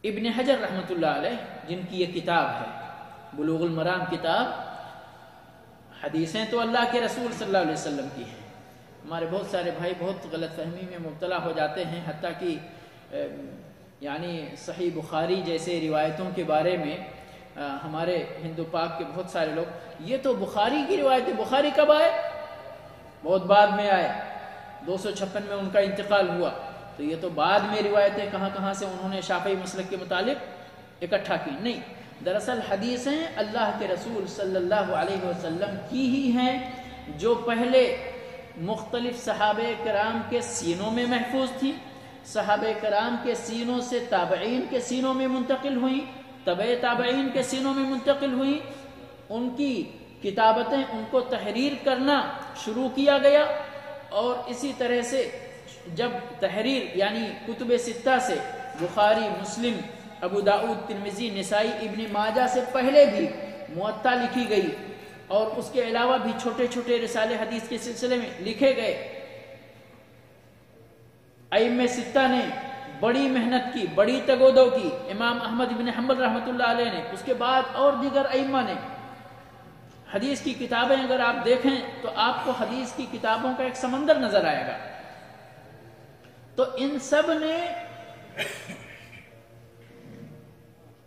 ابن حجر رحمۃ اللہ علیہ جن کی یہ کتاب ہے بلوغ المرام کتاب، حدیثیں تو اللہ کے رسول صلی اللہ علیہ وسلم کی ہیں. ہمارے بہت سارے بھائی بہت غلط فہمی میں مبتلا ہو جاتے ہیں، حتیٰ کہ یعنی صحیح بخاری جیسے روایتوں کے بارے میں ہمارے ہندو پاک کے بہت سارے لوگ یہ تو بخاری کی روایت ہے، بخاری کب آئے؟ بہت بعد میں آئے، 256 میں ان کا انتقال ہوا، تو یہ تو بعد میں روایتیں کہاں کہاں سے انہوں نے شافعی مسلک کے مطابق اکٹھا کی. نہیں، دراصل حدیثیں اللہ کے رسول صلی اللہ علیہ وسلم کی ہی ہیں، جو پہلے مختلف صحابہ کرام کے سینوں میں محفوظ تھی، صحابہ کرام کے سینوں سے تابعین کے سینوں میں منتقل ہوئیں، تبع تابعین کے سینوں میں منتقل ہوئیں، ان کی کتابتیں ان کو تحریر کرنا شروع کیا گیا، اور اسی طرح سے جب تحریر یعنی کتب ستہ سے بخاری، مسلم، ابو داؤد، ترمذی، نسائی، ابن ماجہ سے پہلے بھی موطا لکھی گئی، اور اس کے علاوہ بھی چھوٹے چھوٹے رسالے حدیث کے سلسلے میں لکھے گئے. ائمہ ستہ نے بڑی محنت کی، بڑی تگودو کی. امام احمد بن حنبل رحمۃ اللہ علیہ نے، اس کے بعد اور دیگر ائمہ نے حدیث کی کتابیں اگر آپ دیکھیں تو آپ کو حدیث کی کتابوں کا ایک سمندر نظر آئے گا. تو ان سب نے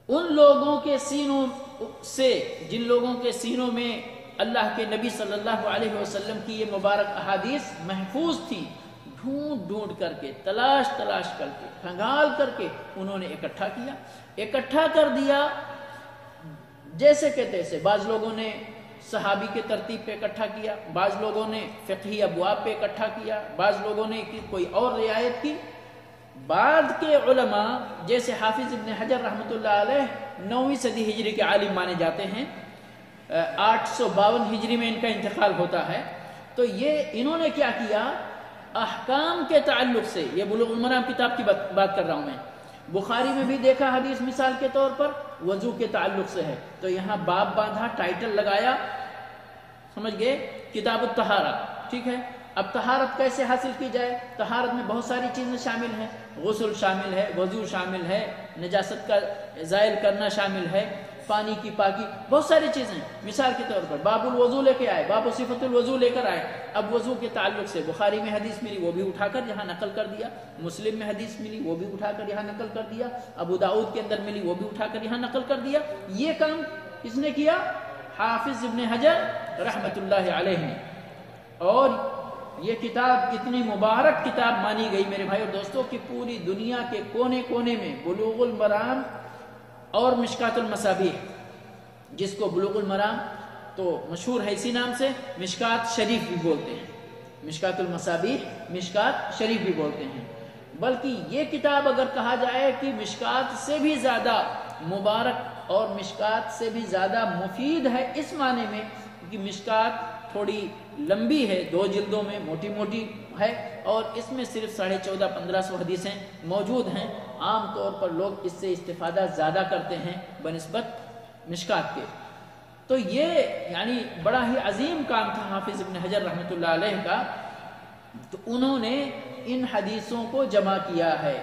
ان لوگوں کے سینوں سے، جن لوگوں کے سینوں میں اللہ کے نبی صلی اللہ علیہ وسلم کی یہ مبارک احادیث محفوظ تھی، ڈھونڈ ڈھونڈ کر کے، تلاش کر کے، کھنگال کر کے انہوں نے اکٹھا کر دیا جیسے کہ تیسے. بعض لوگوں نے صحابی کے ترتیب پہ اکٹھا کیا، بعض لوگوں نے فقہی ابواب پہ اکٹھا کیا، بعض لوگوں نے کوئی اور رعایت کی. بعد کے علماء جیسے حافظ ابن حجر رحمۃ اللہ علیہ 9ویں صدی ہجری کے عالم مانے جاتے ہیں، 852 ہجری میں ان کا انتقال ہوتا ہے. تو یہ انہوں نے کیا کیا، احکام کے تعلق سے، یہ بلوغ المرام کتاب کی بات کر رہا ہوں میں، بخاری میں بھی دیکھا حدیث مثال کے طور پر وضو کے تعلق سے ہے، تو یہاں باب باندھا، ٹائٹل لگایا، سمجھ گئے، کتاب الطہارہ. ٹھیک ہے، اب طہارت کیسے حاصل کی جائے؟ طہارت میں بہت ساری چیزیں شامل ہیں، غسل شامل ہے، وضو شامل ہے، نجاست کا زائل کرنا شامل ہے، پانی کی پاکی، بہت ساری چیزیں. مثال کے طور پر باب الوضو لے کے آئے، باب صفت الوضو لے کر آئے. اب وضو کے تعلق سے بخاری میں حدیث ملی، وہ بھی اٹھا کر یہاں نقل کر دیا، مسلم میں حدیث ملی، وہ بھی اٹھا کر یہاں نقل کر دیا، ابو داؤد کے اندر ملی، وہ بھی اٹھا کر یہاں نقل کر دیا. یہ کام کس نے کیا؟ حافظ ابن حجر رحمت اللہ علیہ نے. اور یہ کتاب اتنی مبارک کتاب مانی گئی میرے بھائی اور دوستوں کہ پوری دنیا کے کونے کونے میں بلوغ المرام اور مشکات المصابیح، جس کو بلوغ المرام تو مشہور ہے اسی نام سے، مشکات شریف بھی بولتے ہیں، مشکات المصابیح مشکات شریف بھی بولتے ہیں. بلکہ یہ کتاب اگر کہا جائے کہ مشکات سے بھی زیادہ مبارک اور مشکات سے بھی زیادہ مفید ہے، اس معنی میں کہ مشکات تھوڑی لمبی ہے، 2 جلدوں میں موٹی موٹی ہے، اور اس میں صرف 1450-1500 حدیثیں موجود ہیں. عام طور پر لوگ اس سے استفادہ زیادہ کرتے ہیں بنسبت مشکات کے. تو یہ یعنی بڑا ہی عظیم کام تھا حافظ ابن حجر رحمۃ اللہ علیہ کا. تو انہوں نے ان حدیثوں کو جمع کیا ہے.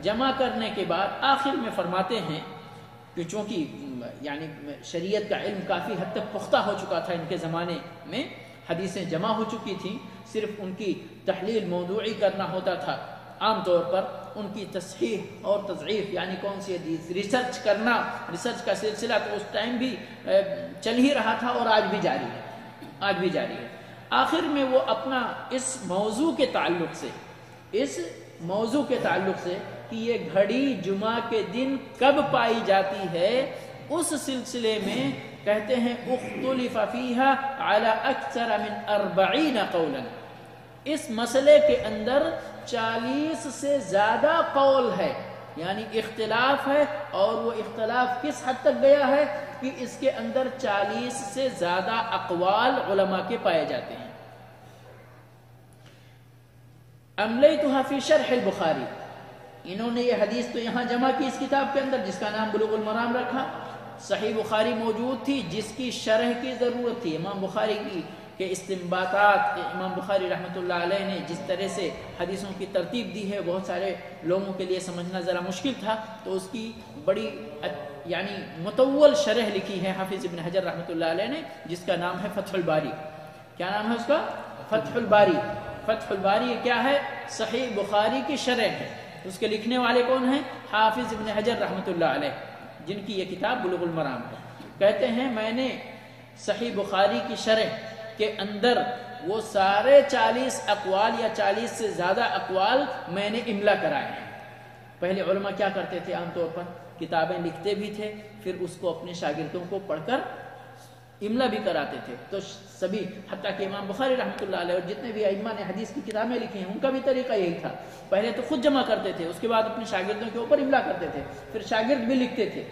جمع کرنے کے بعد آخر میں فرماتے ہیں کہ چونکہ یعنی شریعت کا علم کافی حد تک پختہ ہو چکا تھا ان کے زمانے میں، حدیثیں جمع ہو چکی تھیں، صرف ان کی تحلیل موضوعی کرنا ہوتا تھا. عام طور پر ان کی تصحیح اور تضعیف یعنی کون سی حدیث ریسرچ کرنا، ریسرچ کا سلسلہ تو اس ٹائم بھی چل ہی رہا تھا اور آج بھی جاری ہے. آخر میں وہ اپنا اس موضوع کے تعلق سے کہ یہ گھڑی جمعہ کے دن کب پائی جاتی ہے، اس سلسلے میں کہتے ہیں اختلف فیہا علی اکثر من 40 قولا. اس مسئلے کے اندر 40 سے زیادہ قول ہے، یعنی اختلاف ہے. اور وہ اختلاف کس حد تک گیا ہے کہ اس کے اندر 40 سے زیادہ اقوال علماء کے پائے جاتے ہیں. املیتها فی شرح البخاری، انہوں نے یہ حدیث تو یہاں جمع کی اس کتاب کے اندر جس کا نام بلوغ المرام رکھا. صحیح بخاری موجود تھی جس کی شرح کی ضرورت تھی. امام بخاری کی کہ استنباطات امام بخاری رحمۃ اللہ علیہ نے جس طرح سے حدیثوں کی ترتیب دی ہے بہت سارے لوگوں کے لیے سمجھنا ذرا مشکل تھا، تو اس کی بڑی یعنی مطول شرح لکھی ہے حافظ ابن حجر رحمۃ اللہ علیہ نے، جس کا نام ہے فتح الباری۔ کیا نام ہے اس کا؟ فتح الباری۔ فتح الباری کیا ہے؟ صحیح بخاری کی شرح ہے۔ اس کے لکھنے والے کون ہیں؟ حافظ ابن حجر رحمۃ اللہ علیہ، جن کی یہ کتاب بلوغ المرام ہے۔ کہتے ہیں میں نے صحیح بخاری کی شرح کے اندر وہ سارے 40 اقوال یا 40 سے زیادہ اقوال میں نے املا کرائے ہیں۔ پہلے علماء کیا کرتے تھے؟ عام طور پر کتابیں لکھتے بھی تھے، پھر اس کو اپنے شاگردوں کو پڑھ کر املا بھی کراتے تھے۔ تو سبھی حتیٰ کہ امام بخاری رحمۃ اللہ علیہ اور جتنے بھی ائمہ نے حدیث کی کتابیں لکھی ہیں ان کا بھی طریقہ یہی تھا۔ پہلے تو خود جمع کرتے تھے، اس کے بعد اپنے شاگردوں کے اوپر املا کرتے تھے، پھر شاگرد بھی لکھتے تھے،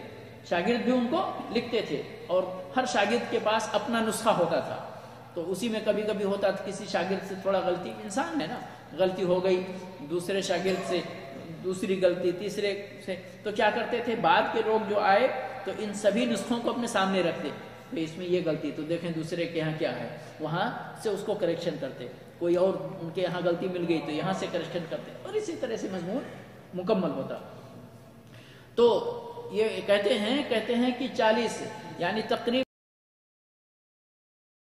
شاگرد بھی ان کو لکھتے تھے، اور ہر شاگرد کے پاس اپنا نسخہ ہوتا تھا۔ تو اسی میں کبھی کبھی ہوتا تھا کسی شاگرد سے تھوڑا غلطی، انسان ہے نا، غلطی ہو گئی، دوسرے شاگرد سے دوسری غلطی، تیسرے سے، تو کیا کرتے تھے بعد کے لوگ جو آئے تو ان سبھی نسخوں کو اپنے سامنے رکھتے، تو اس میں یہ غلطی، تو دیکھیں دوسرے کے یہاں کیا ہے، وہاں سے اس کو کریکشن کرتے، کوئی اور ان کے یہاں غلطی مل گئی تو یہاں سے کریکشن کرتے، اور اسی طرح سے مضمون مکمل ہوتا۔ تو یہ کہتے ہیں کہ 40 یعنی تقریباً